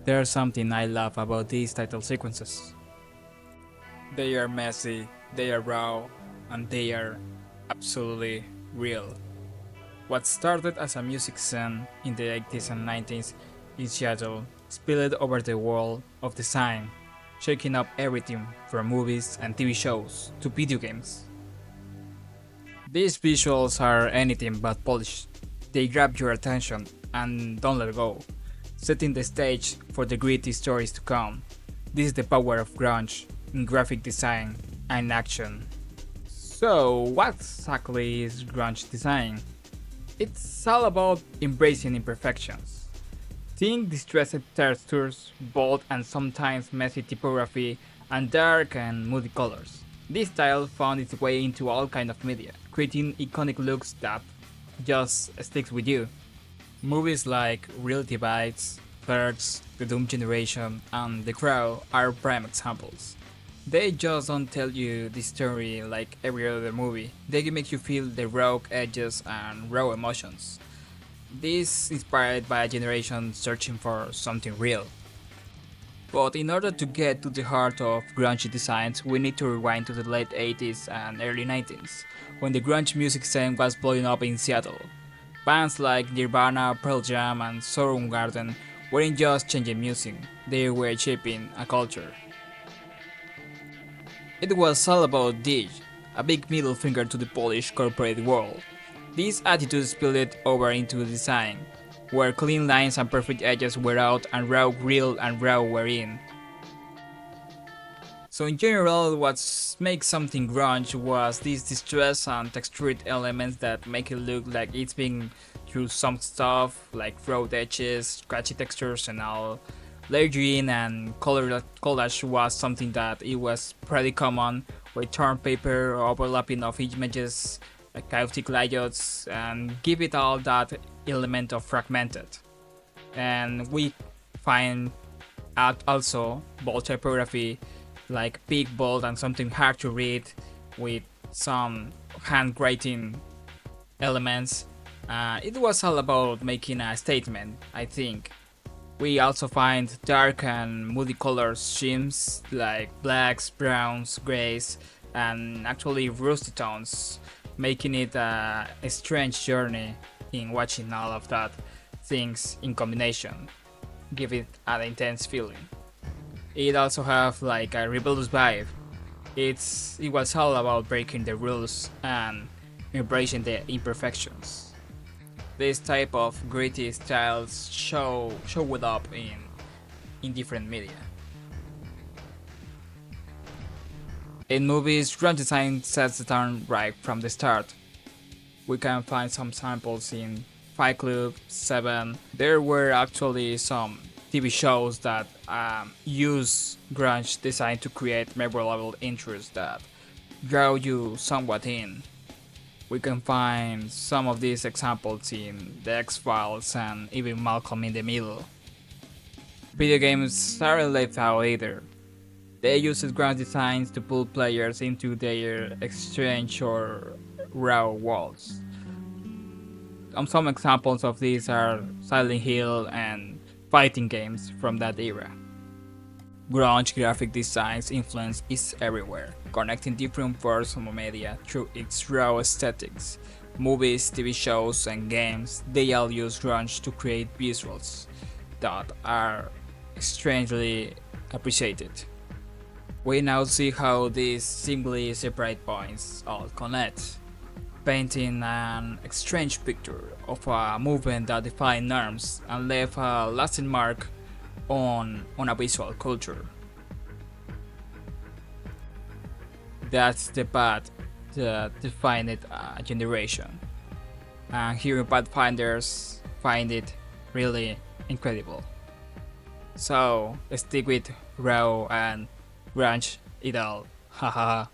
There's something I love about these title sequences. They are messy, they are raw, and they are absolutely real. What started as a music scene in the 80s and 90s in Seattle spilled over the world of design, shaking up everything from movies and TV shows to video games. These visuals are anything but polished. They grab your attention and don't let go, setting the stage for the gritty stories to come. This is the power of grunge in graphic design and action. So, what exactly is grunge design? It's all about embracing imperfections. Think distressed textures, bold and sometimes messy typography, and dark and moody colors. This style found its way into all kinds of media, creating iconic looks that just sticks with you. Movies like Reality Bites, Clerks, The Doom Generation, and The Crow are prime examples. They just don't tell you the story like every other movie. They make you feel the raw edges and raw emotions. This inspired by a generation searching for something real. But in order to get to the heart of grunge designs, we need to rewind to the late 80s and early 90s, when the grunge music scene was blowing up in Seattle. Bands like Nirvana, Pearl Jam, and Soundgarden weren't just changing music, they were shaping a culture. It was all about Dig, a big middle finger to the Polish corporate world. This attitude spilled over into design, where clean lines and perfect edges were out and raw real and raw were in. So in general, what makes something grunge was these distress and textured elements that make it look like it's been through some stuff, like raw edges, scratchy textures and all. Layering and color collage was something that it was pretty common, with torn paper, overlapping of images, chaotic layouts, and give it all that element of fragmented. And we find out also bold typography, like big, bold, and something hard to read, with some handwriting elements. It was all about making a statement, I think. We also find dark and moody color schemes like blacks, browns, grays, and actually rusty tones, making it a strange journey in watching all of that things in combination, give it an intense feeling. It also have like a rebellious vibe. It was all about breaking the rules and embracing the imperfections. This type of gritty styles showed up in different media. In movies, grunge design sets the tone right from the start. We can find some samples in Fight Club, Seven. There were actually some TV shows that use grunge design to create memorable intros that draw you somewhat in. We can find some of these examples in The X-Files and even Malcolm in the Middle. Video games aren't left out either. They use grunge designs to pull players into their strange or raw worlds. Some examples of these are Silent Hill and fighting games from that era. Grunge graphic design's influence is everywhere, connecting different forms of media through its raw aesthetics. Movies, TV shows, and games, they all use grunge to create visuals that are strangely appreciated. We now see how these seemingly separate points all connect, painting an strange picture of a movement that defied norms and left a lasting mark on a visual culture. That's the path that defined a generation. And here in Pathfinders find it really incredible. So stick with raw and grunge it all. Haha.